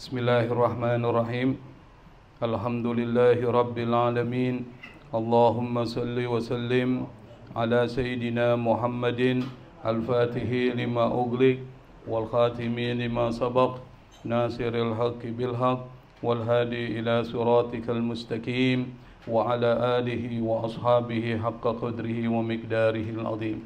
Bismillahirrahmanirrahim. Alhamdulillahi Rabbil Alamin. Allahumma salli wa sallim ala Sayyidina Muhammadin al-Fatihi lima ughliq wal khatimi lima sabaq nasiril haqqi bil haqq wal hadi ila siratikal mustaqim wa ala alihi wa ashabihi haqqa qadrihi wa miqdarihi al-azim.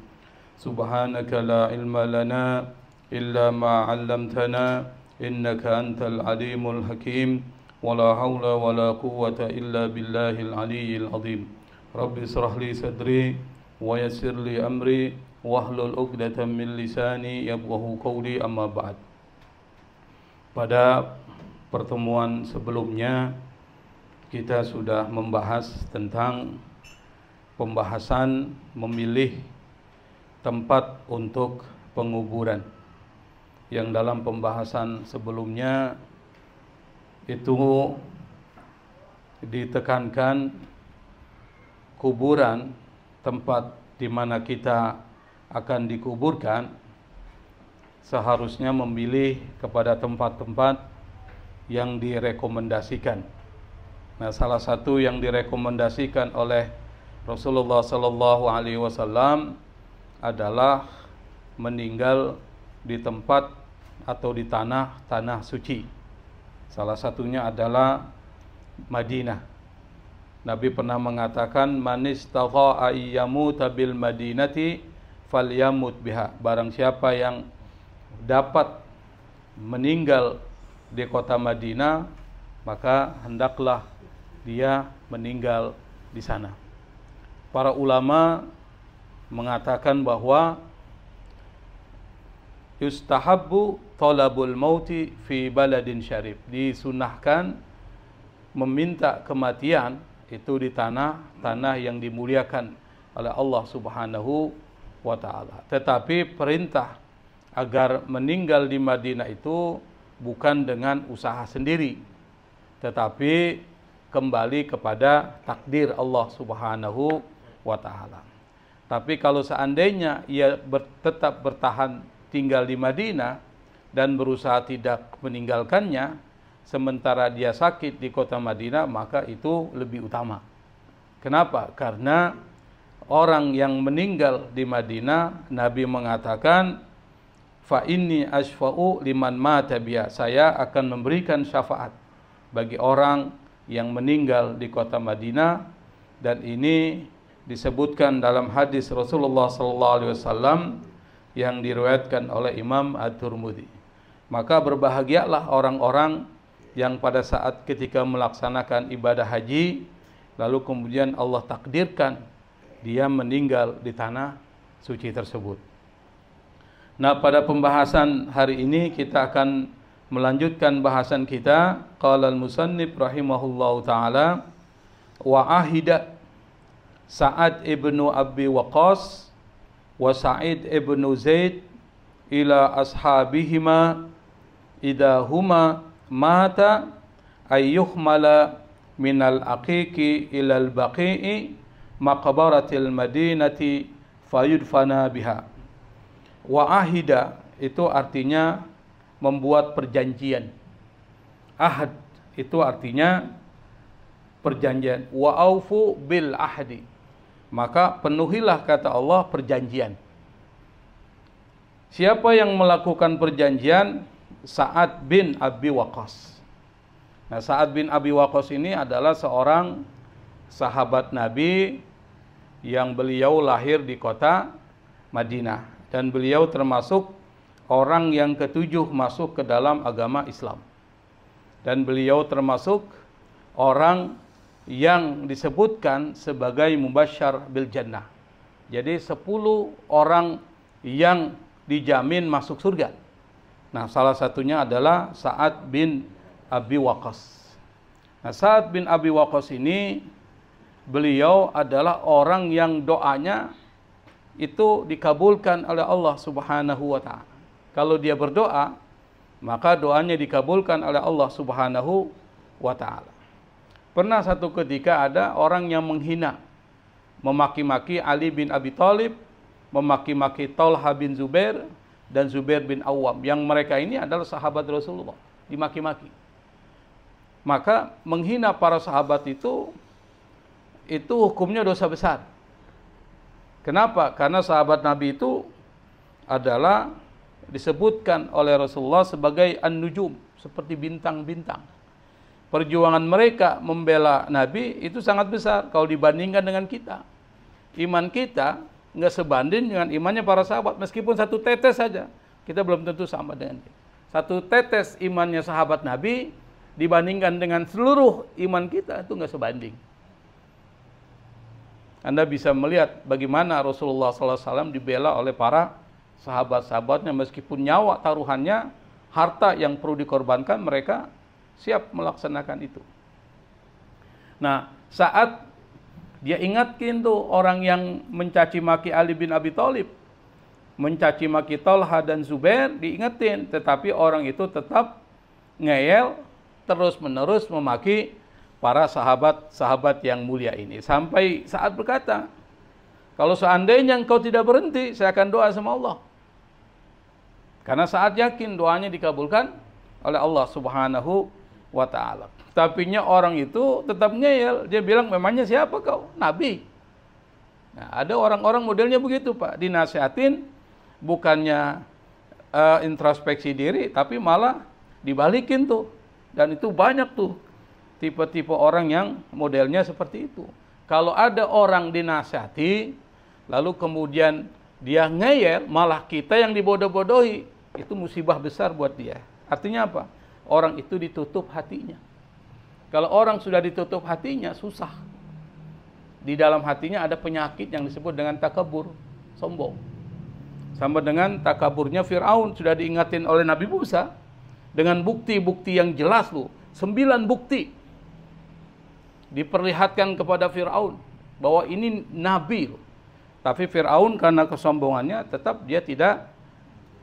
Subhanaka la ilma lana illa ma 'allamtana innaka antal alimul hakim wala haula wala quwwata illa billahil aliyyil azim. Rabbi israh li sadri wa yassir li amri wahlul 'uqdatam min lisani yafqahu qawli, amma ba'd. Pada pertemuan sebelumnya kita sudah membahas tentang pembahasan memilih tempat untuk penguburan, yang dalam pembahasan sebelumnya itu ditekankan kuburan, tempat di mana kita akan dikuburkan, seharusnya memilih kepada tempat-tempat yang direkomendasikan. Nah, salah satu yang direkomendasikan oleh Rasulullah sallallahu alaihi wasallam adalah meninggal di tempat atau di tanah suci. Salah satunya adalah Madinah. Nabi pernah mengatakan, man istata'a ayyamuta bil madinati falyamut biha. Barang siapa yang dapat meninggal di kota Madinah, maka hendaklah dia meninggal di sana. Para ulama mengatakan bahwa yustahabbu talabul mauti fi baladin syarif. Disunahkan meminta kematian itu di tanah yang dimuliakan oleh Allah Subhanahu wa taala. Tetapi perintah agar meninggal di Madinah itu bukan dengan usaha sendiri, tetapi kembali kepada takdir Allah Subhanahu wa taala. Tapi kalau seandainya ia tetap bertahan tinggal di Madinah dan berusaha tidak meninggalkannya sementara dia sakit di kota Madinah, maka itu lebih utama. Kenapa? Karena orang yang meninggal di Madinah, Nabi mengatakan, fa inni asfa'u liman mata biha. Saya akan memberikan syafaat bagi orang yang meninggal di kota Madinah, dan ini disebutkan dalam hadis Rasulullah sallallahu alaihi wasallam yang diriwayatkan oleh Imam At-Tirmidzi. Maka berbahagialah orang-orang yang pada saat ketika melaksanakan ibadah haji, lalu kemudian Allah takdirkan dia meninggal di tanah suci tersebut. Nah, pada pembahasan hari ini kita akan melanjutkan bahasan kita. Qala al-musannif rahimahullahu ta'ala, wa ahida Sa'ad ibnu Abi Waqqas wa Sa'id ibnu Zaid ila ashabihima idha huma mata ayyuhmala minal aqiqi ilal baqi'i maqbaratil madinati fayudfana biha. Wa ahida itu artinya membuat perjanjian. Ahad itu artinya perjanjian. Wa aufu bil ahdi, maka penuhilah, kata Allah, perjanjian. Siapa yang melakukan perjanjian? Sa'ad bin Abi Waqqas. Nah, Sa'ad bin Abi Waqqas ini adalah seorang sahabat Nabi yang beliau lahir di kota Madinah, dan beliau termasuk orang yang ketujuh masuk ke dalam agama Islam, dan beliau termasuk orang yang disebutkan sebagai mubasysyar bil jannah. Jadi 10 orang yang dijamin masuk surga. Nah, salah satunya adalah Sa'ad bin Abi Waqqas. Nah, Sa'ad bin Abi Waqqas ini, beliau adalah orang yang doanya itu dikabulkan oleh Allah Subhanahu wa ta'ala. Kalau dia berdoa, maka doanya dikabulkan oleh Allah Subhanahu wa ta'ala. Pernah satu ketika ada orang yang menghina, memaki-maki Ali bin Abi Thalib, memaki-maki Talha bin Zubair dan Zubair bin Awam, yang mereka ini adalah sahabat Rasulullah, dimaki-maki. maka menghina para sahabat itu hukumnya dosa besar. Kenapa? Karena sahabat Nabi itu adalah disebutkan oleh Rasulullah sebagai an-nujum, seperti bintang-bintang. Perjuangan mereka membela Nabi itu sangat besar kalau dibandingkan dengan kita. Iman kita nggak sebanding dengan imannya para sahabat, meskipun satu tetes saja kita belum tentu sama dengan dia. Satu tetes imannya sahabat Nabi dibandingkan dengan seluruh iman kita itu nggak sebanding. Anda bisa melihat bagaimana Rasulullah SAW dibela oleh para sahabat-sahabatnya, meskipun nyawa taruhannya, harta yang perlu dikorbankan, mereka siap melaksanakan itu. Nah, saat dia ingatkan tuh orang yang mencaci maki Ali bin Abi Thalib, mencaci maki Talha dan Zubair, diingetin, tetapi orang itu tetap ngeyel, terus-menerus memaki para sahabat-sahabat yang mulia ini. Sampai saat berkata, kalau seandainya engkau tidak berhenti, saya akan doa sama Allah. Karena saat yakin doanya dikabulkan oleh Allah Subhanahu wa ta'ala. Tapinya orang itu tetap ngeyel. Dia bilang, memangnya siapa kau? Nabi. Nah, ada orang-orang modelnya begitu, Pak. Dinasihatin, bukannya introspeksi diri, tapi malah dibalikin tuh. Dan itu banyak tuh tipe-tipe orang yang modelnya seperti itu. Kalau ada orang dinasihati, lalu kemudian dia ngeyel, malah kita yang dibodoh-bodohi, itu musibah besar buat dia. Artinya apa? Orang itu ditutup hatinya. Kalau orang sudah ditutup hatinya, susah. Di dalam hatinya ada penyakit yang disebut dengan takabur, sombong. Sama dengan takaburnya Fir'aun, sudah diingatin oleh Nabi Musa, dengan bukti-bukti yang jelas loh. 9 bukti diperlihatkan kepada Fir'aun bahwa ini Nabi loh. Tapi Fir'aun karena kesombongannya tetap dia tidak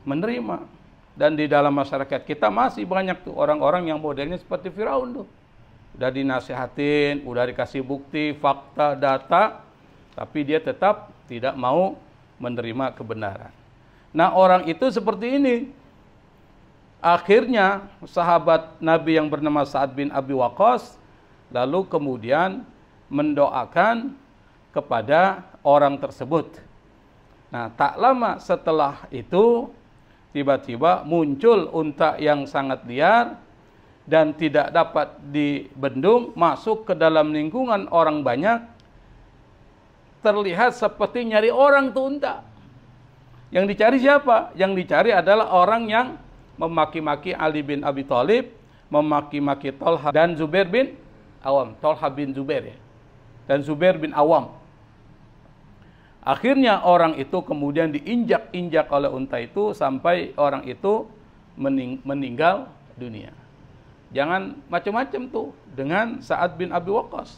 menerima. Dan di dalam masyarakat kita masih banyak tuh orang-orang yang modelnya seperti Fir'aun tuh. Udah dinasihatin, udah dikasih bukti, fakta, data, tapi dia tetap tidak mau menerima kebenaran. Nah, orang itu seperti ini. Akhirnya sahabat Nabi yang bernama Sa'ad bin Abi Waqqas lalu kemudian mendoakan kepada orang tersebut. Nah, tak lama setelah itu tiba-tiba muncul unta yang sangat liar dan tidak dapat dibendung, masuk ke dalam lingkungan orang banyak, terlihat seperti nyari orang tuh unta. Yang dicari siapa? Yang dicari adalah orang yang memaki-maki Ali bin Abi Thalib, memaki-maki Talha dan Zubair bin Awam. Talha bin Zubair ya. Dan Zubair bin Awam. Akhirnya orang itu kemudian diinjak-injak oleh unta itu sampai orang itu meninggal dunia. Jangan macam-macam tuh dengan Sa'ad bin Abi Waqqas.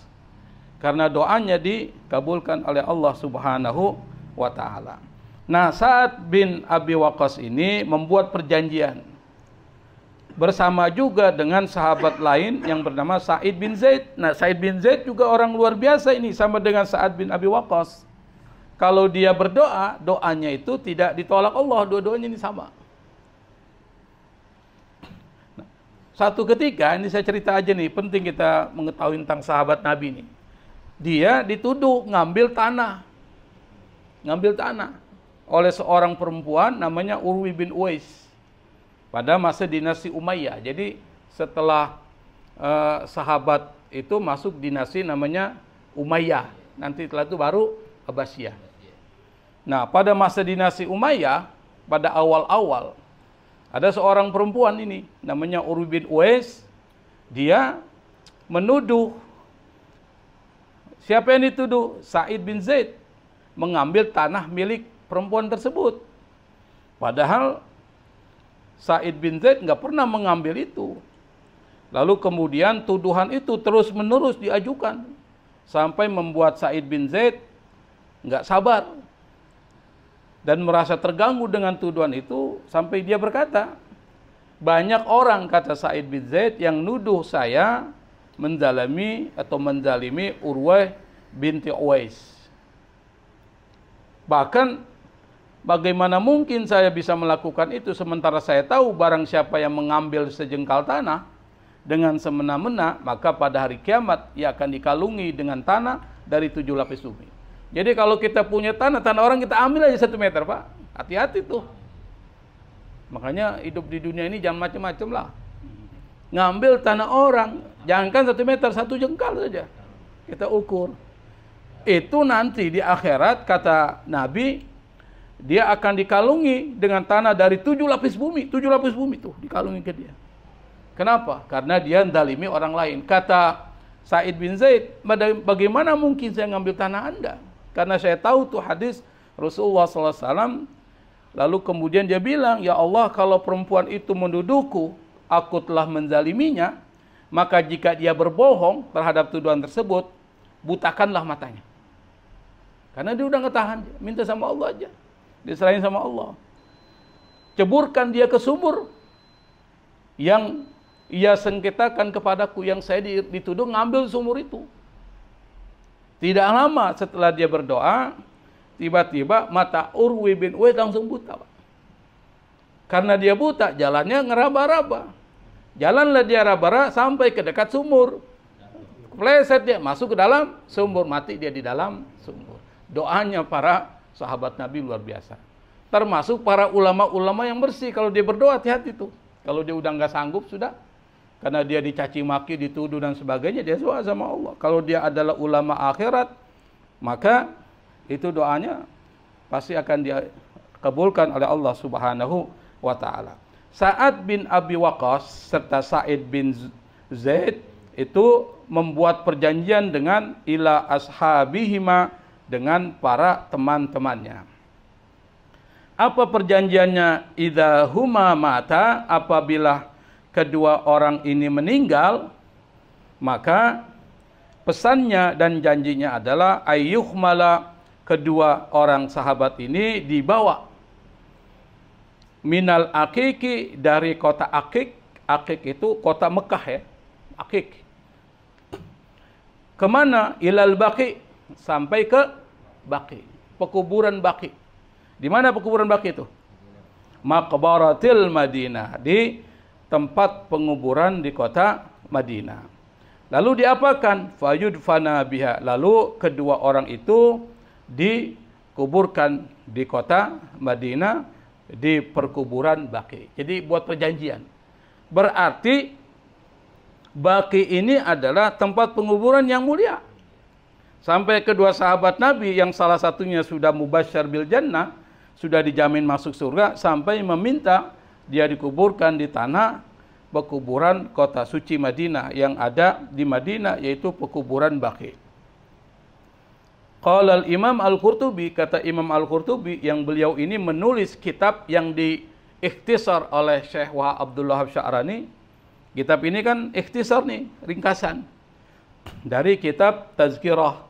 Karena doanya dikabulkan oleh Allah Subhanahu wa ta'ala. Nah, Sa'ad bin Abi Waqqas ini membuat perjanjian bersama juga dengan sahabat lain yang bernama Sa'id bin Zaid. Nah, Sa'id bin Zaid juga orang luar biasa ini, sama dengan Sa'ad bin Abi Waqqas. Kalau dia berdoa, doanya itu tidak ditolak Allah, dua-duanya ini sama. Nah, satu ketika, ini saya cerita aja nih, penting kita mengetahui tentang sahabat Nabi nih. Dia dituduh ngambil tanah oleh seorang perempuan namanya Urwi bin Uwais pada masa dinasti Umayyah. Jadi setelah sahabat itu masuk dinasti namanya Umayyah, nanti setelah itu baru Abbasiyah. Nah, pada masa dinasti Umayyah, pada awal-awal, ada seorang perempuan ini, namanya Urwi bin Uwais. Dia menuduh, siapa yang dituduh? Sa'id bin Zaid, mengambil tanah milik perempuan tersebut. Padahal Sa'id bin Zaid nggak pernah mengambil itu. Lalu kemudian tuduhan itu terus-menerus diajukan, sampai membuat Sa'id bin Zaid nggak sabar dan merasa terganggu dengan tuduhan itu, sampai dia berkata, banyak orang, kata Sa'id bin Zaid, yang nuduh saya menzalimi atau menzalimi Urwah binti Uwais. Bahkan bagaimana mungkin saya bisa melakukan itu sementara saya tahu barang siapa yang mengambil sejengkal tanah dengan semena-mena, maka pada hari kiamat ia akan dikalungi dengan tanah dari 7 lapis bumi. Jadi kalau kita punya tanah orang kita ambil aja 1 meter, Pak. Hati-hati tuh. Makanya hidup di dunia ini jangan macam-macam lah. Ngambil tanah orang, jangankan 1 meter, 1 jengkal saja kita ukur. Itu nanti di akhirat kata Nabi, dia akan dikalungi dengan tanah dari 7 lapis bumi. 7 lapis bumi tuh dikalungi ke dia. Kenapa? Karena dia mendalimi orang lain. Kata Sa'id bin Zaid, bagaimana mungkin saya ngambil tanah Anda? Karena saya tahu tuh hadis Rasulullah SAW. Lalu kemudian dia bilang, ya Allah, kalau perempuan itu menduduku, aku telah menzaliminya, maka jika dia berbohong terhadap tuduhan tersebut, butakanlah matanya. Karena dia udah nggak tahan, minta sama Allah aja, diserahin sama Allah. Ceburkan dia ke sumur yang ia sengketakan kepadaku, yang saya dituduh ngambil sumur itu. Tidak lama setelah dia berdoa, tiba-tiba mata Urwi bin Uwaid langsung buta, Pak. Karena dia buta, jalannya ngeraba-raba. Jalanlah dia raba-raba sampai ke dekat sumur. Pleset dia masuk ke dalam sumur, mati dia di dalam sumur. Doanya para sahabat Nabi luar biasa. Termasuk para ulama-ulama yang bersih. Kalau dia berdoa, hati-hati tuh. Kalau dia udah nggak sanggup, sudah. Karena dia dicaci maki, dituduh dan sebagainya, dia doa sama Allah. Kalau dia adalah ulama akhirat, maka itu doanya pasti akan dikabulkan oleh Allah Subhanahu wa ta'ala. Sa'ad bin Abi Waqqas serta Sa'id bin Zaid itu membuat perjanjian dengan ila ashabihima, dengan para teman-temannya. Apa perjanjiannya? Idza huma mata, apabila kedua orang ini meninggal, maka pesannya dan janjinya adalah ayyuhmala, kedua orang sahabat ini dibawa minal akiki, dari kota Akik. Akik itu kota Mekah ya, Akik. Kemana? Ilal Baqi, sampai ke Baqi, pekuburan Baqi. Di mana pekuburan Baqi itu? Maqbaratil Madinah, di tempat penguburan di kota Madinah. Lalu diapakan? Fayudfana biha, lalu kedua orang itu dikuburkan di kota Madinah, di perkuburan Baqi. Jadi buat perjanjian. Berarti Baqi ini adalah tempat penguburan yang mulia. Sampai kedua sahabat Nabi yang salah satunya sudah mubasysyar bil jannah, sudah dijamin masuk surga, sampai meminta dia dikuburkan di tanah pekuburan kota suci Madinah yang ada di Madinah, yaitu pekuburan Baqi. Qala al-Imam Al-Qurtubi, kata Imam Al-Qurtubi yang beliau ini menulis kitab yang diikhtisar oleh Syekh Wahab Abdul Wahab Sya'rani. Kitab ini kan ikhtisar nih, ringkasan dari kitab Tazkirah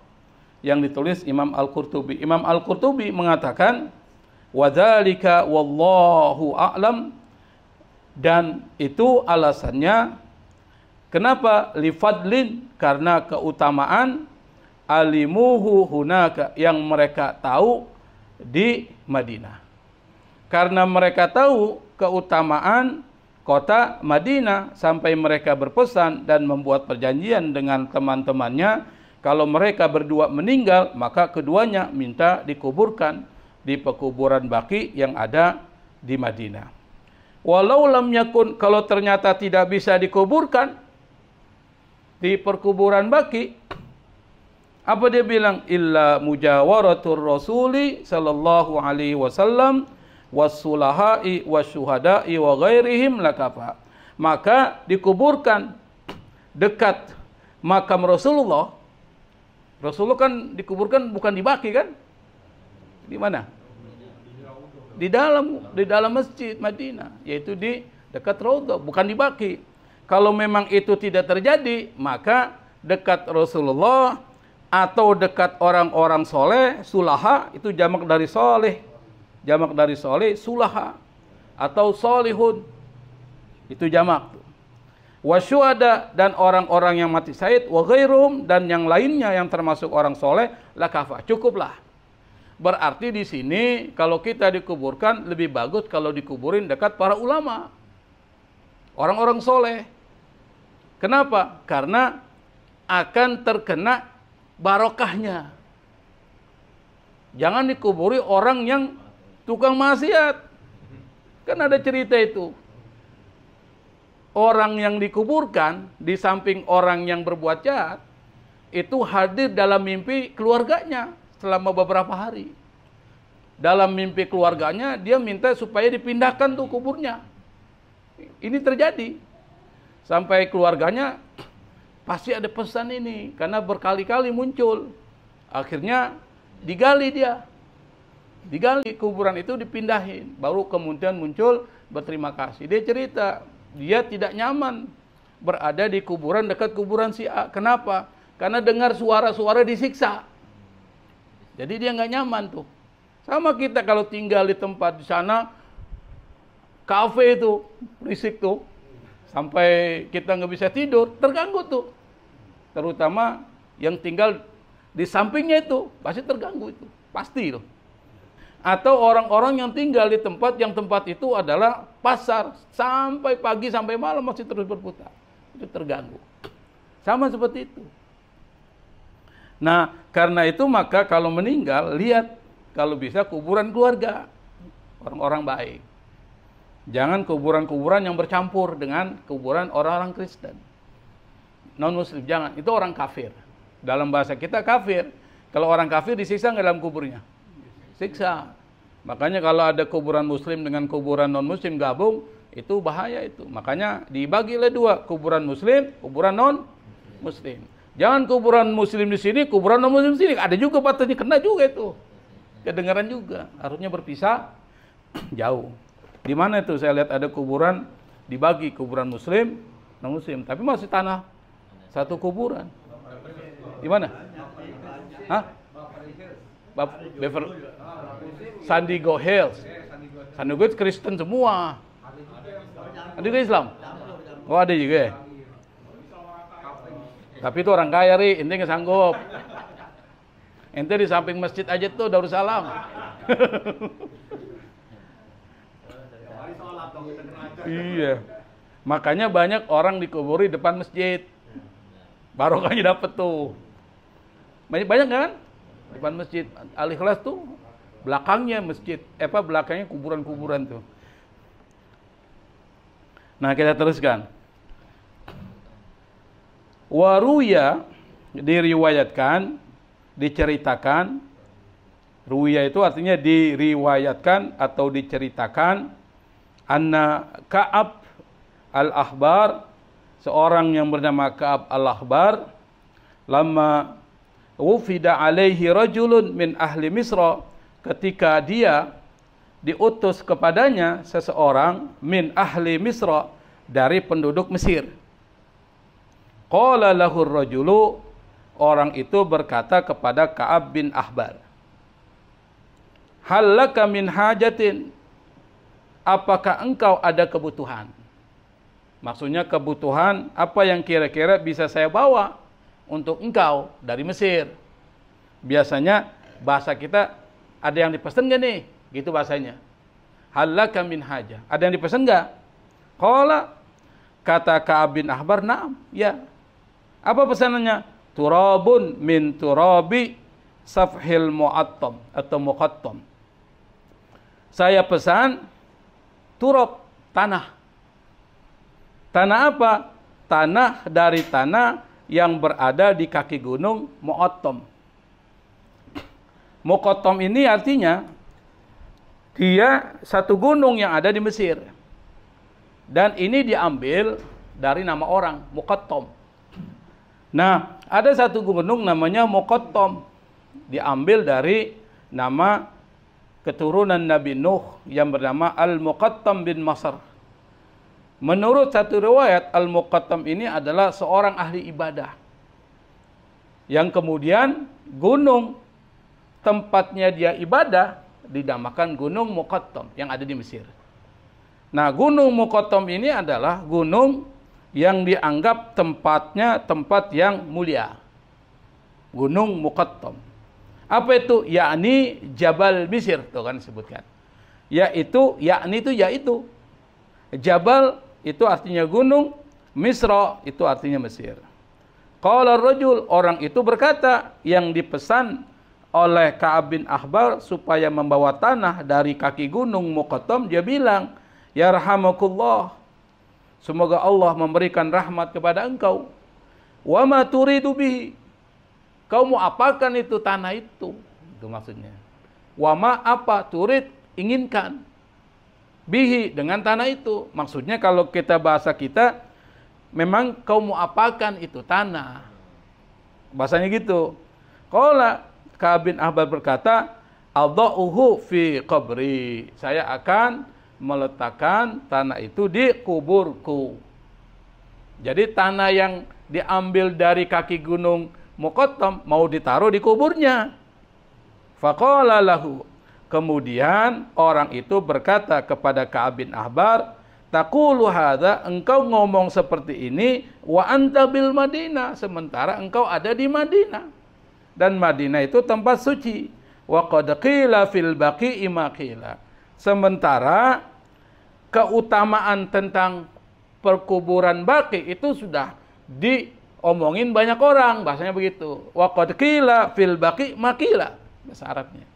yang ditulis Imam Al-Qurtubi. Imam Al-Qurtubi mengatakan, wa dzalika wallahu a'lam, dan itu alasannya kenapa? Lifadlin, karena keutamaan, alimuhu hunaka, yang mereka tahu di Madinah. Karena mereka tahu keutamaan kota Madinah, sampai mereka berpesan dan membuat perjanjian dengan teman-temannya, kalau mereka berdua meninggal, maka keduanya minta dikuburkan di pekuburan Baqi yang ada di Madinah. Walau lam yakun, kalau ternyata tidak bisa dikuburkan di perkuburan Baqi, apa dia bilang? Illa mujawaratur rasuli sallallahu alaihi wasallam wasulahai wasyuhada'i wa ghairihim lakafa. Maka dikuburkan dekat makam Rasulullah. Rasulullah kan dikuburkan bukan di Baqi kan? Di mana? Di dalam masjid Madinah, yaitu di dekat Raudhah, bukan di Baqi. Kalau memang itu tidak terjadi, maka dekat Rasulullah atau dekat orang-orang soleh, sulaha, itu jamak dari soleh. Jamak dari soleh, sulaha. Atau solihun. Itu jamak. Wasyuhada, dan orang-orang yang mati syahid, wa ghairum, dan yang lainnya yang termasuk orang soleh, lakafa, cukuplah. Berarti di sini kalau kita dikuburkan, lebih bagus kalau dikuburin dekat para ulama. Orang-orang soleh. Kenapa? Karena akan terkena barokahnya. Jangan dikuburi orang yang tukang maksiat. Kan ada cerita itu. Orang yang dikuburkan di samping orang yang berbuat jahat itu hadir dalam mimpi keluarganya selama beberapa hari. Dalam mimpi keluarganya dia minta supaya dipindahkan tuh kuburnya. Ini terjadi. Sampai keluarganya pasti ada pesan ini karena berkali-kali muncul. Akhirnya digali dia. Digali kuburan itu dipindahin. Baru kemudian muncul berterima kasih. Dia cerita, dia tidak nyaman berada di kuburan dekat kuburan si A. Kenapa? Karena dengar suara-suara disiksa. Jadi dia nggak nyaman tuh. Sama kita kalau tinggal di tempat di sana, kafe itu, berisik tuh. Sampai kita nggak bisa tidur, terganggu tuh. Terutama yang tinggal di sampingnya itu, pasti terganggu itu. Pasti loh. Atau orang-orang yang tinggal di tempat yang tempat itu adalah pasar. Sampai pagi, sampai malam masih terus berputar. Itu terganggu. Sama seperti itu. Nah, karena itu maka kalau meninggal, lihat kalau bisa kuburan keluarga. Orang-orang baik. Jangan kuburan-kuburan yang bercampur dengan kuburan orang-orang Kristen. Non-Muslim, jangan. Itu orang kafir. Dalam bahasa kita kafir. Kalau orang kafir disiksa nggak dalam kuburnya? Siksa. Makanya kalau ada kuburan Muslim dengan kuburan non-Muslim gabung, itu bahaya itu. Makanya dibagi oleh dua. Kuburan Muslim, kuburan non-Muslim. Jangan kuburan Muslim di sini, kuburan non-Muslim di sini. Ada juga batasnya, kena juga itu. Kedengaran juga. Harusnya berpisah jauh. Di mana itu saya lihat ada kuburan dibagi kuburan Muslim, non-Muslim, tapi masih tanah satu kuburan. Di mana? Hah? San Diego Hills. San Diego Kristen semua. Ada juga Islam? Oh ada juga ya? Tapi itu orang kaya, Ri. Ente nggak sanggup. Ente di samping masjid aja tuh Darussalam. Iya. Makanya banyak orang dikuburi depan masjid. Barokahnya dapet tuh. Banyak kan? Depan masjid. Al-Ikhlas tuh belakangnya masjid. Belakangnya kuburan-kuburan tuh. Nah, kita teruskan. Waruya diriwayatkan, diceritakan. Ruya itu artinya diriwayatkan atau diceritakan. Anna Ka'ab al-Ahbar, seorang yang bernama Ka'ab al-Ahbar, lama wufida alaihi rajulun min ahli Misra, ketika dia diutus kepadanya seseorang min ahli Misra, dari penduduk Mesir. Qala lahur rajulu, orang itu berkata kepada Ka'ab bin Ahbar, hal laka min hajatin, apakah engkau ada kebutuhan? Maksudnya kebutuhan apa yang kira-kira bisa saya bawa untuk engkau dari Mesir. Biasanya bahasa kita, ada yang dipesan gak nih? Gitu bahasanya. Halaka min haja. Ada yang dipesan gak? Qala, kata Ka'ab bin Ahbar, na'am, ya. Apa pesanannya? Turabun min turabi safhil mu'attam atau muqattam. Saya pesan turab, tanah. Tanah apa? Tanah dari tanah yang berada di kaki gunung Muqattam. Muqattam ini artinya dia satu gunung yang ada di Mesir. Dan ini diambil dari nama orang, Muqattam. Nah, ada satu gunung namanya Muqattam. Diambil dari nama keturunan Nabi Nuh yang bernama Al-Muqattam bin Masar. Menurut satu riwayat, Al-Muqattam ini adalah seorang ahli ibadah. Yang kemudian gunung tempatnya dia ibadah dinamakan Gunung Muqattam yang ada di Mesir. Nah, Gunung Muqattam ini adalah gunung yang dianggap tempatnya tempat yang mulia. Gunung Muqattam. Apa itu? Yakni Jabal Mesir, tuh kan disebutkan. Yaitu Jabal itu artinya gunung, Misra itu artinya Mesir. Qala ar-rajul, orang itu berkata yang dipesan oleh Ka'ab bin Ahbar supaya membawa tanah dari kaki gunung Muqattam, dia bilang, "Ya rahamakullah, semoga Allah memberikan rahmat kepada engkau. Wa ma turidu bihi, kau mau apakan itu tanah itu?" Itu maksudnya. Wa ma apa turid, inginkan. Bihi, dengan tanah itu. Maksudnya kalau kita bahasa kita, memang kau mau apakan itu tanah. Bahasanya gitu. Qala Ka'ab bin Ahbar berkata, "Adha'uhu fi qabri." Saya akan meletakkan tanah itu di kuburku. Jadi tanah yang diambil dari kaki gunung Muqattam mau ditaruh di kuburnya. Faqala lahu, kemudian orang itu berkata kepada Ka'ab bin Ahbar, "Taqulu hadza, engkau ngomong seperti ini, wa anta bil Madinah, sementara engkau ada di Madinah. Dan Madinah itu tempat suci. Wa qad qila fil baqi'i ma qila." Sementara keutamaan tentang perkuburan Baqi itu sudah diomongin banyak orang, bahasanya begitu. Wa qad qila fil baqi ma qila, bahasa Arabnya.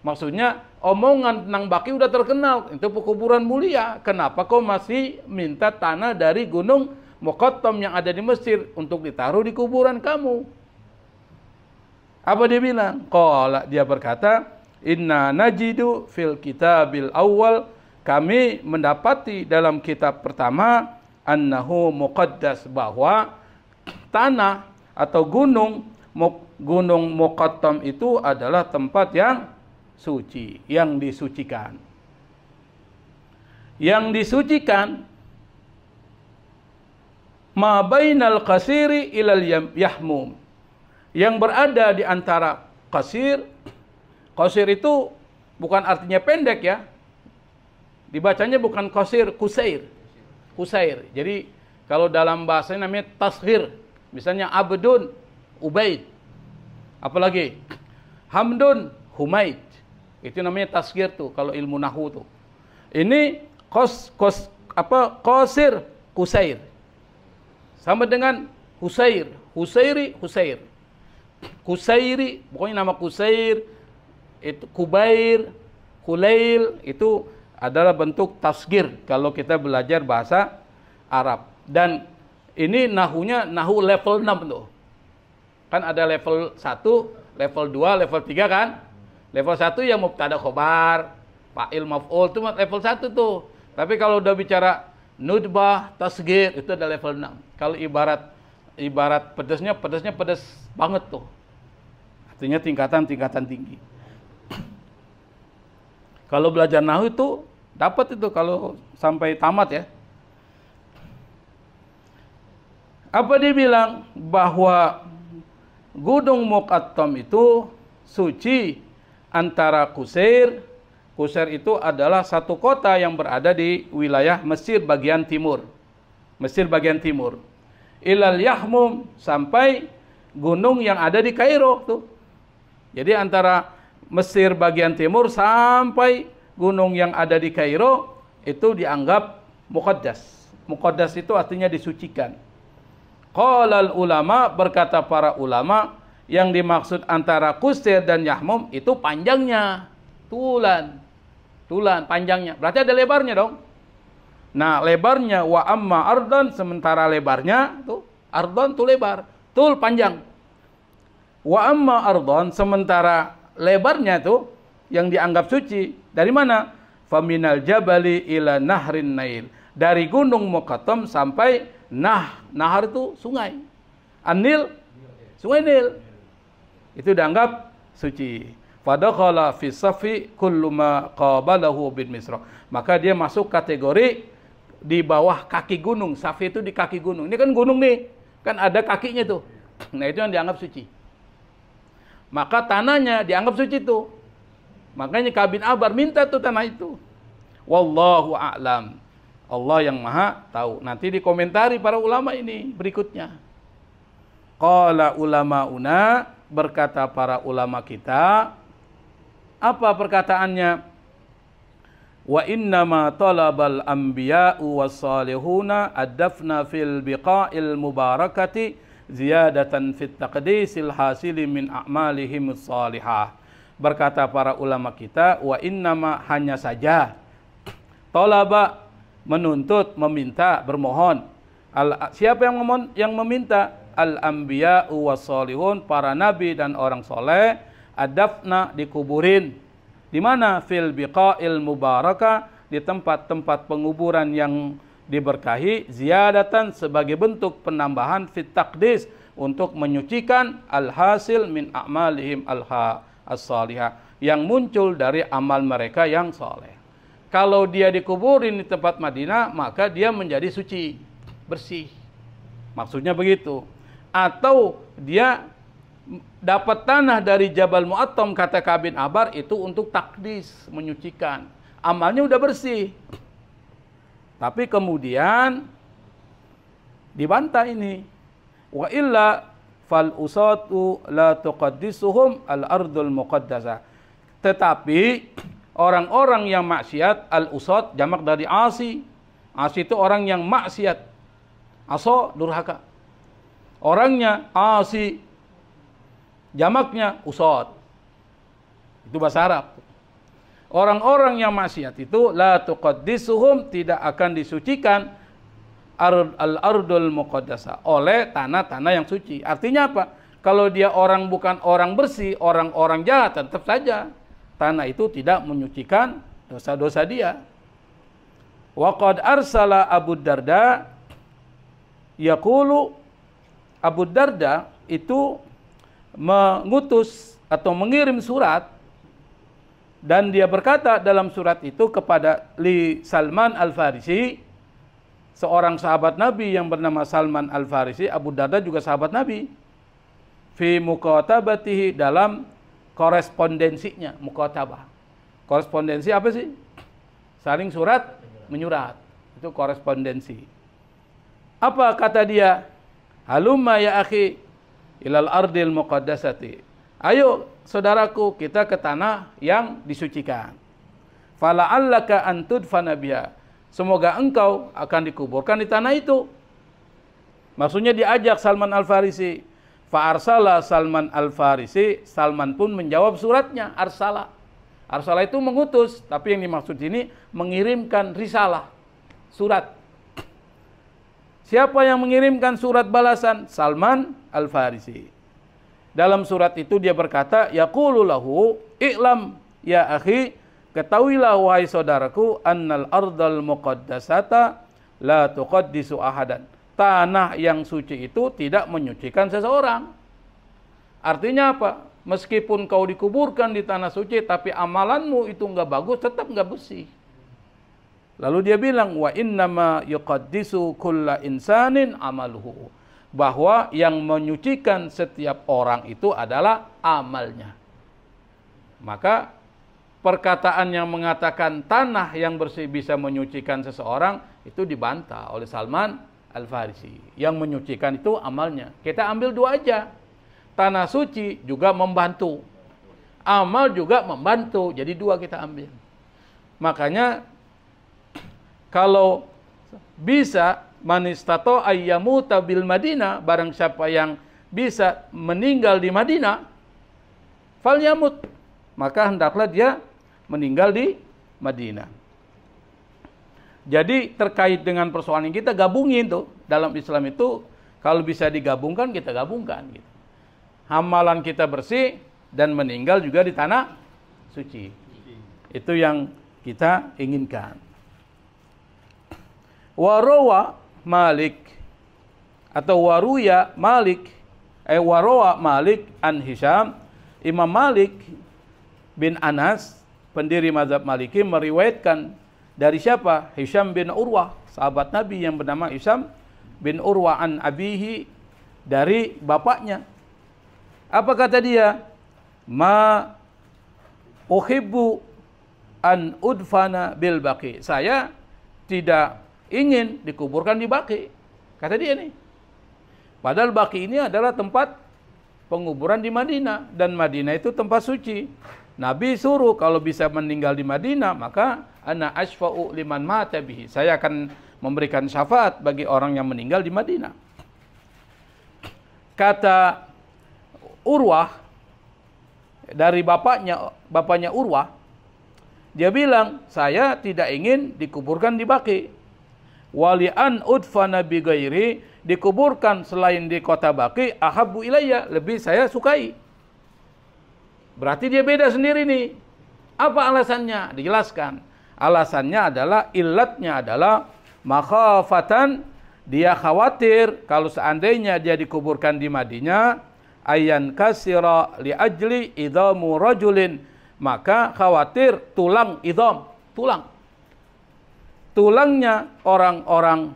Maksudnya omongan tentang Baqi udah terkenal, itu perkuburan mulia. Kenapa kau masih minta tanah dari gunung Muqattam yang ada di Mesir untuk ditaruh di kuburan kamu? Apa dia bilang? Qala, dia berkata, "Inna najidu fil kitabil awal." Kami mendapati dalam kitab pertama, annahu muqaddas, bahwa tanah atau gunung Muqattam itu adalah tempat yang suci, yang disucikan. Yang disucikan ma bainal qasiri ilal yahmum, yang berada di antara qasir. Qasir itu bukan artinya pendek ya. Dibacanya bukan qasir, kusair. Kusair. Jadi kalau dalam bahasanya namanya tasghir. Misalnya Abdun, Ubaid. Apalagi Hamdun, Humaid. Itu namanya tasghir tuh kalau ilmu nahwu tuh. Ini qasir, kusair. Sama dengan Husair, Husairi, Husair. Kusairi, pokoknya nama Kusair, itu Kubair, Kulail, itu adalah bentuk tasghir kalau kita belajar bahasa Arab. Dan ini nahunya nahu level 6 tuh. Kan ada level 1, level 2, level 3 kan? Level 1 yang mubtada khobar, fa'il maf'ul, itu level 1 tuh. Tapi kalau udah bicara nudbah, tasghir, itu ada level 6. Kalau ibarat pedasnya pedas banget tuh. Artinya tingkatan tinggi. Kalau belajar nahwu itu dapat itu kalau sampai tamat ya. Apa dia bilang? Bahwa gunung Muqattam itu suci antara Qusair. Qusair itu adalah satu kota yang berada di wilayah Mesir bagian timur. Mesir bagian timur. Ilal Yahmum, sampai gunung yang ada di Kairo tuh. Jadi antara Mesir bagian timur sampai gunung yang ada di Kairo itu dianggap muqaddas. Muqaddas itu artinya disucikan. Qalal ulama, berkata para ulama, yang dimaksud antara Qusair dan Yahmum itu panjangnya. Tulan panjangnya. Berarti ada lebarnya dong. Nah, lebarnya wa amma ardan, sementara lebarnya tuh ardan tuh lebar, tul panjang. Wa amma ardan, sementara lebarnya tuh yang dianggap suci dari mana? Faminal jabali ila nahrin nail, dari gunung Muqattam sampai nahar itu sungai. An-Nil, sungai Nil. Itu dianggap suci. Fadakhala fi safi kullu ma qabalahu bin Misra. Maka dia masuk kategori di bawah kaki gunung. Safi itu di kaki gunung. Ini kan gunung nih, kan ada kakinya tuh. Nah, itu yang dianggap suci. Maka tanahnya dianggap suci tuh. Makanya Ka'ab bin Ahbar minta tuh tanah itu. Wallahu a'lam. Allah yang maha tahu. Nanti dikomentari para ulama ini berikutnya. Qala ulamauna, berkata para ulama kita. Apa perkataannya? Wa innama talabal anbiya'u was-salihuna ad-dafna fil biqa'il mubarakati ziyadatan fit taqdisil hasili min a'malihim salihah. Berkata para ulama kita, wa innama hanya saja, talaba menuntut, meminta, bermohon. Siapa yang meminta? Al-anbiya'u was-salihun, para nabi dan orang soleh, ad-dafna dikuburin. Di mana? Fil biqa'il mubarakah, di tempat-tempat penguburan yang diberkahi, ziyadatan sebagai bentuk penambahan fit taqdis, untuk menyucikan al-hasil min a'malihim as-salihah, yang muncul dari amal mereka yang soleh. Kalau dia dikuburin di tempat Madinah, maka dia menjadi suci, bersih. Maksudnya begitu. Atau dia dapat tanah dari Jabal Mu'attam, kata Ka'ab bin Ahbar, itu untuk takdis, menyucikan. Amalnya udah bersih. Tapi kemudian dibantah ini. Wa illa fal usatu la tuqaddisuhum al-ardul muqaddasah. Tetapi orang-orang yang maksiat, al-usat jamak dari asi. Asi itu orang yang maksiat. Aso, durhaka. Orangnya asi, jamaknya usad. Itu bahasa Arab. Orang-orang yang maksiat itu la tuqaddisuhum, tidak akan disucikan al-ardul muqaddasah, oleh tanah-tanah yang suci. Artinya apa? Kalau dia orang bukan orang bersih, orang-orang jahat, tetap saja tanah itu tidak menyucikan dosa-dosa dia. Wa qad arsala Abu Darda yaqulu, Abu Darda itu mengutus atau mengirim surat, dan dia berkata dalam surat itu kepada Li Salman Al-Farisi, seorang sahabat Nabi yang bernama Salman Al-Farisi. Abu Darda juga sahabat Nabi. Fi muqatabatihi, dalam korespondensinya. Muqatabah, korespondensi apa sih? Saling surat menyurat, itu korespondensi. Apa kata dia? Halumma ya akhi ilal ardil muqaddasati. Ayo saudaraku, kita ke tanah yang disucikan. Fala'allaka an tudfana biha, semoga engkau akan dikuburkan di tanah itu. Maksudnya diajak Salman Al-Farisi. Fa'arsala Salman Al-Farisi, Salman pun menjawab suratnya. Arsala, arsala itu mengutus, tapi yang dimaksud ini mengirimkan risalah, surat. Siapa yang mengirimkan surat balasan? Salman Al-Farisi. Dalam surat itu dia berkata, yaqulu lahu i'lam ya akhi, ketahuilah wahai saudaraku, annal ardal muqaddasata la tuqaddisu ahadan. Tanah yang suci itu tidak menyucikan seseorang. Artinya apa? Meskipun kau dikuburkan di tanah suci, tapi amalanmu itu enggak bagus, tetap enggak bersih. Lalu dia bilang, wa innama yuqaddisu kulla insanin amaluhu, bahwa yang menyucikan setiap orang itu adalah amalnya. Maka perkataan yang mengatakan tanah yang bersih bisa menyucikan seseorang itu dibantah oleh Salman Al-Farisi. Yang menyucikan itu amalnya. Kita ambil dua aja. Tanah suci juga membantu, amal juga membantu. Jadi dua kita ambil. Makanya kalau bisa, manistato ayyamuta bil Madinah, barang siapa yang bisa meninggal di Madinah, falyamut, maka hendaklah dia meninggal di Madinah. Jadi terkait dengan persoalan yang kita gabungin tuh, dalam Islam itu kalau bisa digabungkan, kita gabungkan gitu. Amalan kita bersih dan meninggal juga di tanah suci. Itu yang kita inginkan. Warawa Malik atau waruya Malik, warawa Malik an Hisham, Imam Malik bin Anas, pendiri mazhab Maliki, meriwayatkan dari siapa? Hisham bin Urwah, sahabat Nabi yang bernama Hisham bin Urwah, an abihi, dari bapaknya. Apa kata dia? Ma uhibbu an udfana bil baqi. Saya tidak ingin dikuburkan di Baqi, kata dia nih. Padahal Baqi ini adalah tempat penguburan di Madinah, dan Madinah itu tempat suci. Nabi suruh kalau bisa meninggal di Madinah, maka ana asfa'u liman mata bihi. Saya akan memberikan syafaat bagi orang yang meninggal di Madinah. Kata Urwah dari bapaknya Urwah, dia bilang, saya tidak ingin dikuburkan di Baqi. Wali an udfana bi ghairi, dikuburkan selain di kota Baqi, ahabbu ilayya, lebih saya sukai. Berarti dia beda sendiri nih. Apa alasannya? Dijelaskan. Alasannya adalah, illatnya adalah makhafatan, dia khawatir kalau seandainya dia dikuburkan di Madinah, ayan kasira li ajli idhamu rajulin, maka khawatir tulangnya orang-orang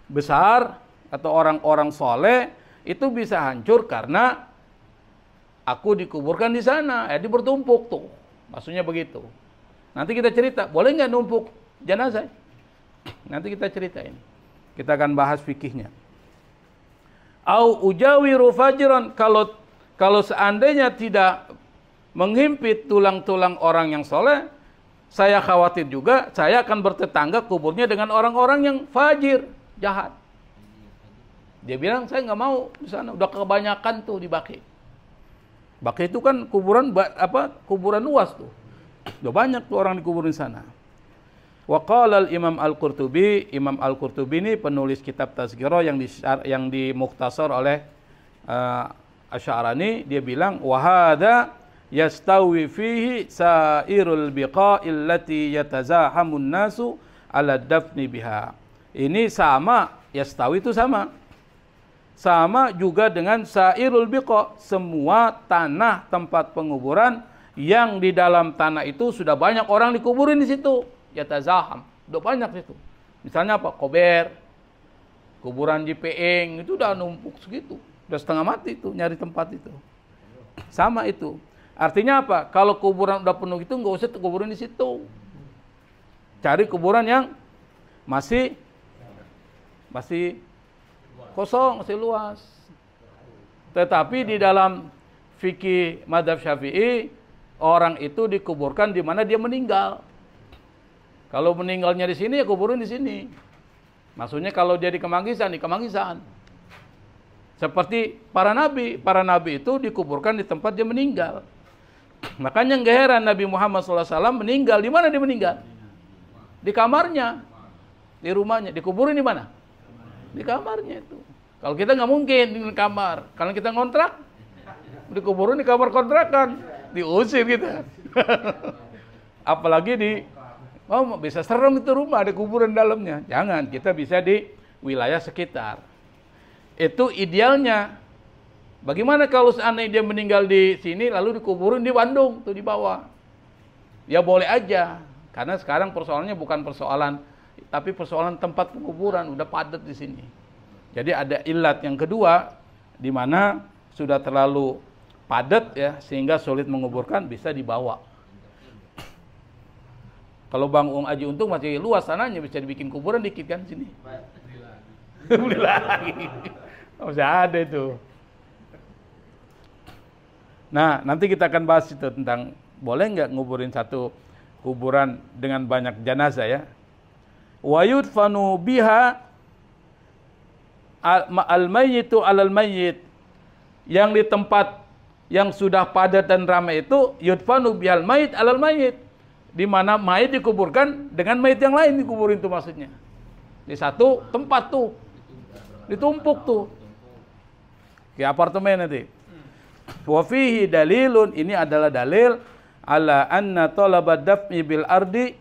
besar atau orang-orang soleh itu bisa hancur karena aku dikuburkan di sana, jadi bertumpuk tuh. Maksudnya begitu. Nanti kita cerita, boleh nggak numpuk jenazah? Nanti kita ceritain. Kita akan bahas fikihnya. Au ujawiru fajran, kalau seandainya tidak menghimpit tulang-tulang orang yang soleh, saya khawatir juga saya akan bertetangga kuburnya dengan orang-orang yang fajir, jahat. Dia bilang, saya nggak mau di sana, udah kebanyakan tuh di Baqi. Baqi itu kan kuburan luas tuh. Udah banyak tuh orang dikubur di sana. Wa qala Imam Al-Qurtubi, Imam Al-Qurtubi ini penulis kitab Tazkirah yang dimukhtasar oleh Asy'arani, dia bilang, wa hadza yastawi fihi sairul biqa'il lati yatazahamun nasu ala dafni biha. Ini sama, yastawi itu sama. Sama juga dengan sairul biqa, semua tanah tempat penguburan yang di dalam tanah itu sudah banyak orang dikuburin di situ. Yatazaham, udah banyak itu. Misalnya apa? Kober, kuburan di Peeng itu udah numpuk segitu, udah setengah mati itu nyari tempat itu. Sama itu. Artinya apa? Kalau kuburan udah penuh itu nggak usah kuburin di situ. Cari kuburan yang masih kosong, masih luas. Tetapi di dalam fikih mazhab Syafi'i, orang itu dikuburkan di mana dia meninggal. Kalau meninggalnya di sini, ya kuburin di sini. Maksudnya kalau dia di Kemanggisan, di Kemanggisan. Seperti para nabi itu dikuburkan di tempat dia meninggal. Makanya nggak heran Nabi Muhammad SAW meninggal. Di mana dia meninggal? Di kamarnya, di rumahnya. Dikuburin di mana? Di kamarnya itu. Kalau kita nggak mungkin di kamar, karena kita ngontrak, dikuburin di kamar kontrakan, diusir kita. Apalagi bisa serem itu rumah, ada kuburan dalamnya. Jangan, kita bisa di wilayah sekitar. Itu idealnya. Bagaimana kalau seandainya dia meninggal di sini, lalu dikuburin di Bandung, tuh di bawah? Ya boleh aja, karena sekarang persoalannya bukan persoalan, tapi persoalan tempat penguburan, udah padat di sini. Jadi ada ilat yang kedua, di mana sudah terlalu padat ya, sehingga sulit menguburkan, bisa dibawa. Kalau Bang Aji Untung masih luas sananya, bisa dibikin kuburan dikit kan sini. Beli lagi. Masih ada itu. Nah, nanti kita akan bahas itu tentang boleh nggak nguburin satu kuburan dengan banyak jenazah ya. Wa yudfanu biha al-mayyitu alal mayyit. Yang di tempat yang sudah padat dan ramai itu yudfanu bihal mayyit alal mayyit. Di mana mayit dikuburkan dengan mayit yang lain dikuburin itu maksudnya. Di satu tempat tuh. Ditumpuk tuh. Kayak apartemen nanti. Wa fihi dalilun, ini adalah dalil ala anna talabad daf'i bil ardi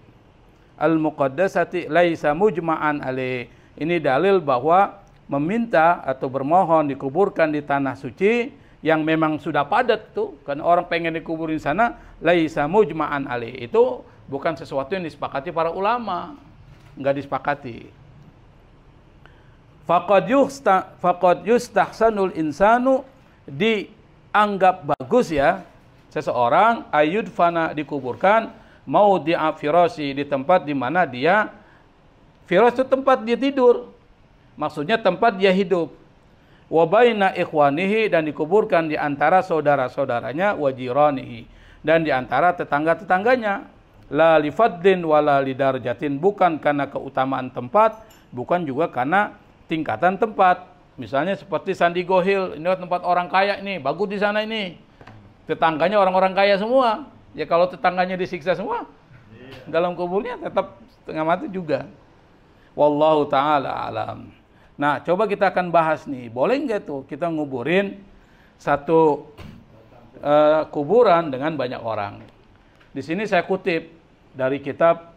al muqaddasati laisa mujma'an alaih. Ini dalil bahwa meminta atau bermohon dikuburkan di tanah suci yang memang sudah padat tuh, kan orang pengen dikuburin sana, laisa mujma'an alaih. Itu bukan sesuatu yang disepakati para ulama, enggak disepakati. Faqad yustahsanul insanu, dianggap bagus ya seseorang ayudfana dikuburkan mau firasi, di tempat di mana dia firas itu tempat dia tidur, maksudnya tempat dia hidup. Wa baina ikhwanihi, dan dikuburkan di antara saudara-saudaranya, wa jiranihi, dan di antara tetangga-tetangganya. La li faddin wala li darjatin, bukan karena keutamaan tempat, bukan juga karena tingkatan tempat. Misalnya seperti Sandigo Hill, ini tempat orang kaya ini, bagus di sana ini. Tetangganya orang-orang kaya semua. Ya kalau tetangganya disiksa semua, dalam kuburnya tetap setengah mati juga. Wallahu ta'ala alam. Nah, coba kita akan bahas nih, boleh nggak tuh kita nguburin satu kuburan dengan banyak orang. Di sini saya kutip dari kitab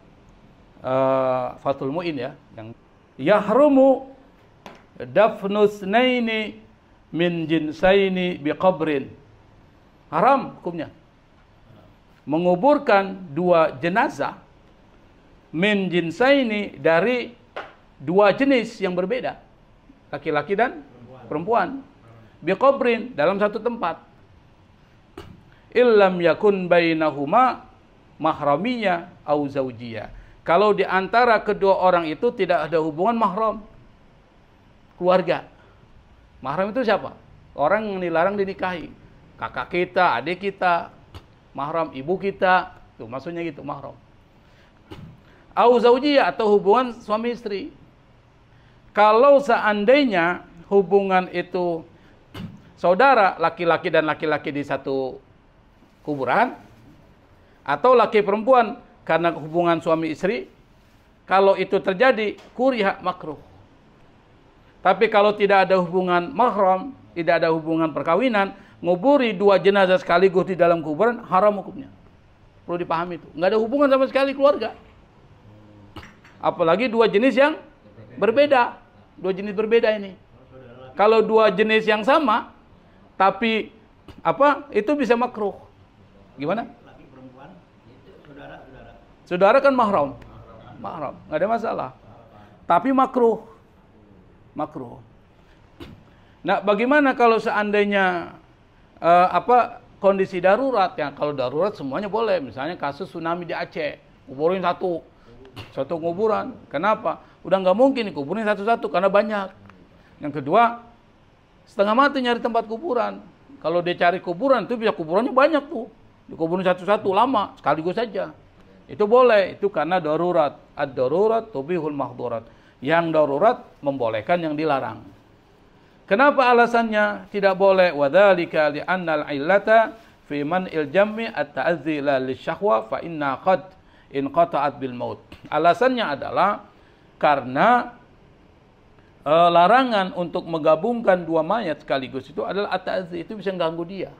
Fathul Mu'in ya, yang yahrumu dafnusnaini min jinsaini biqabrin. Haram hukumnya menguburkan dua jenazah min jinsaini, dari dua jenis yang berbeda, laki-laki dan perempuan, biqabrin, dalam satu tempat. Illam yakun bainahuma mahramiyah au zaujiyah. Kalau di antara kedua orang itu tidak ada hubungan mahram, keluarga. Mahram itu siapa? Orang yang dilarang dinikahi. Kakak kita, adik kita, mahram ibu kita. Tuh maksudnya gitu, mahram. Au zaujiyah, atau hubungan suami istri. Kalau seandainya hubungan itu saudara, laki-laki dan laki-laki di satu kuburan, atau laki perempuan karena hubungan suami istri, kalau itu terjadi kuriha, makruh. Tapi kalau tidak ada hubungan mahram, tidak ada hubungan perkawinan, nguburi dua jenazah sekaligus di dalam kuburan, haram hukumnya. Perlu dipahami itu. Nggak ada hubungan sama sekali keluarga. Apalagi dua jenis yang berbeda. Dua jenis berbeda ini. Kalau dua jenis yang sama, tapi itu bisa makruh. Gimana? Laki perempuan, saudara kan mahram. Mahram, nggak ada masalah. Tapi makruh. Makruh. Nah, bagaimana kalau seandainya kondisi darurat? Ya, kalau darurat semuanya boleh. Misalnya kasus tsunami di Aceh, kuburin satu kuburan. Kenapa? Udah nggak mungkin kuburin satu-satu karena banyak. Yang kedua, setengah mati nyari tempat kuburan. Kalau dia cari kuburan itu bisa kuburannya banyak tuh. Dikuburin satu-satu lama, sekaligus saja. Itu boleh, itu karena darurat. Ad-darurat tubihul mahdurat. Yang darurat membolehkan yang dilarang. Kenapa alasannya tidak boleh? Wadzalika li'annal illata fi man'il jammi at-ta'adzi la lisyahwa fa inna qad inqata'at bil maut. Alasannya adalah karena larangan untuk menggabungkan dua mayat sekaligus itu adalah at-ta'adzi, itu bisa mengganggu dia.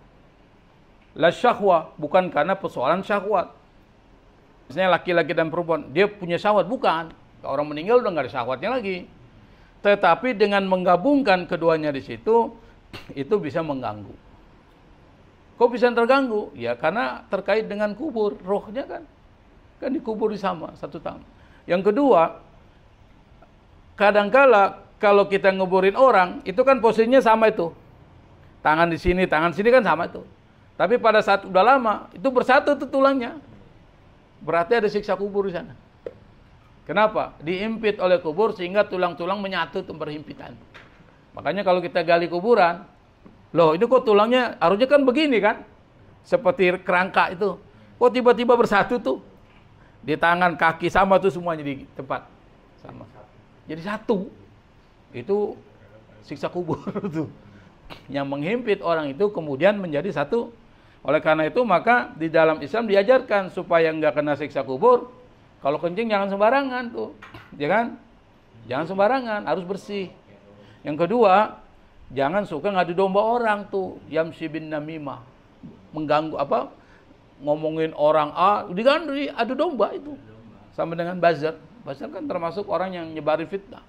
La syahwa, bukan karena persoalan syahwat. Misalnya laki-laki dan perempuan, dia punya syahwat, bukan. Orang meninggal udah nggak ada syahwatnya lagi. Tetapi dengan menggabungkan keduanya di situ, itu bisa mengganggu. Kok bisa terganggu? Ya karena terkait dengan kubur, rohnya kan dikubur di sama satu tangan. Yang kedua, kadangkala kalau kita nguburin orang, itu kan posisinya sama itu. Tangan di sini kan sama itu. Tapi pada saat udah lama, itu bersatu tuh tulangnya. Berarti ada siksa kubur di sana. Kenapa? Diimpit oleh kubur sehingga tulang-tulang menyatu berhimpitan. Makanya kalau kita gali kuburan, loh ini kok tulangnya harusnya kan begini kan? Seperti kerangka itu. Kok tiba-tiba bersatu tuh? Di tangan, kaki sama tuh semuanya di tempat. Sama. Jadi satu. Itu siksa kubur tuh. Yang menghimpit orang itu kemudian menjadi satu. Oleh karena itu maka di dalam Islam diajarkan supaya nggak kena siksa kubur. Kalau kencing jangan sembarangan tuh, ya kan? Jangan sembarangan, harus bersih. Yang kedua, jangan suka ngadu domba orang tuh, yamsi bin namimah, mengganggu ngomongin orang A, digandri adu domba itu, sama dengan buzzer. Buzzer kan termasuk orang yang nyebarin fitnah,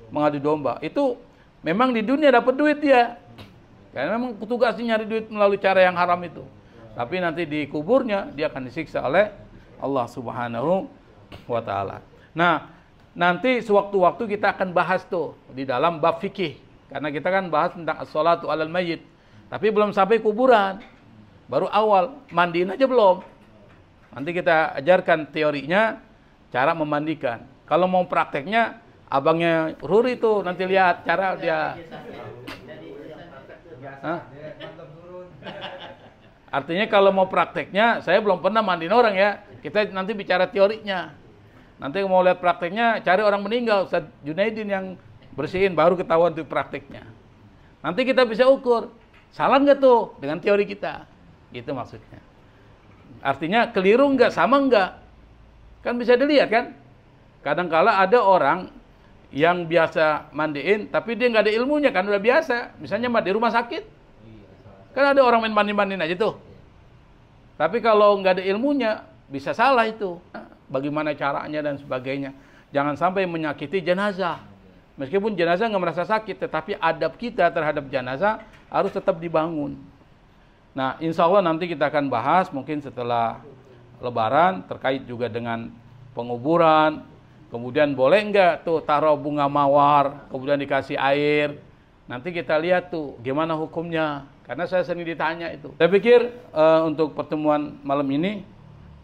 mengadu domba. Itu memang di dunia dapat duit dia, karena memang petugasnya nyari duit melalui cara yang haram itu. Tapi nanti di kuburnya dia akan disiksa oleh Allah Subhanahu wa Ta'ala. Nah, nanti sewaktu-waktu kita akan bahas tuh di dalam bab fikih, karena kita kan bahas tentang as-sholatu alal mayyit, tapi belum sampai kuburan, baru awal mandiin aja belum. Nanti kita ajarkan teorinya, cara memandikan. Kalau mau prakteknya, abangnya Ruri tuh nanti lihat cara dia. Hah? Artinya kalau mau prakteknya, saya belum pernah mandiin orang ya. Kita nanti bicara teorinya. Nanti mau lihat prakteknya, cari orang meninggal, Ustaz Junaidin yang bersihin, baru ketahuan tuh prakteknya. Nanti kita bisa ukur, salah nggak tuh dengan teori kita. Gitu maksudnya. Artinya keliru nggak, sama nggak? Kan bisa dilihat kan? Kadangkala ada orang yang biasa mandiin, tapi dia nggak ada ilmunya kan, udah biasa. Misalnya mandi rumah sakit. Kan ada orang main mandi-mandiin aja tuh. Tapi kalau nggak ada ilmunya, bisa salah itu. Bagaimana caranya dan sebagainya. Jangan sampai menyakiti jenazah. Meskipun jenazah nggak merasa sakit, tetapi adab kita terhadap jenazah harus tetap dibangun. Nah, insya Allah nanti kita akan bahas mungkin setelah Lebaran terkait juga dengan penguburan. Kemudian boleh nggak tuh taruh bunga mawar, kemudian dikasih air. Nanti kita lihat tuh gimana hukumnya. Karena saya sering ditanya itu. Saya pikir untuk pertemuan malam ini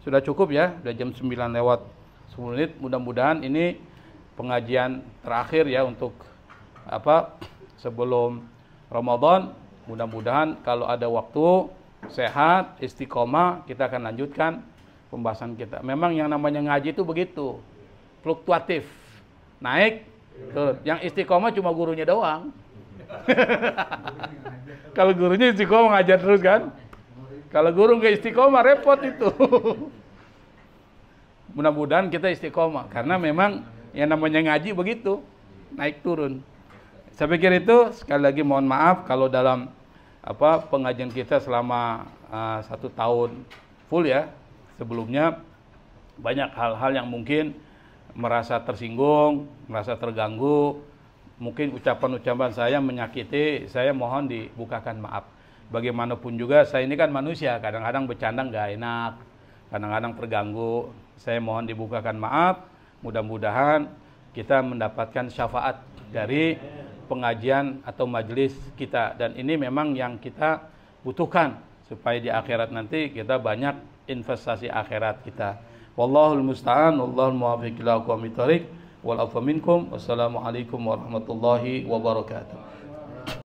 sudah cukup ya. Sudah jam 9 lewat 10 menit. Mudah-mudahan ini pengajian terakhir ya untuk sebelum Ramadan. Mudah-mudahan kalau ada waktu, sehat, istiqomah, kita akan lanjutkan pembahasan kita. Memang yang namanya ngaji itu begitu. Fluktuatif. Naik, turun. Yang istiqomah cuma gurunya doang. Kalau gurunya istiqomah ngajar terus kan. Kalau guru nggak istiqomah repot itu. Mudah-mudahan kita istiqomah karena memang yang namanya ngaji begitu, naik turun. Saya pikir itu. Sekali lagi mohon maaf kalau dalam pengajian kita selama 1 tahun full ya, sebelumnya banyak hal-hal yang mungkin merasa tersinggung, merasa terganggu. Mungkin ucapan-ucapan saya menyakiti, saya mohon dibukakan maaf. Bagaimanapun juga saya ini kan manusia, kadang-kadang bercanda nggak enak, kadang-kadang terganggu. Saya mohon dibukakan maaf. Mudah-mudahan kita mendapatkan syafaat dari pengajian atau majelis kita. Dan ini memang yang kita butuhkan supaya di akhirat nanti kita banyak investasi akhirat kita. Wallahul musta'an, wallahul muwaffiq ila aqwamit thoriq. Wal afu minkum. Wassalamualaikum warahmatullahi wabarakatuh.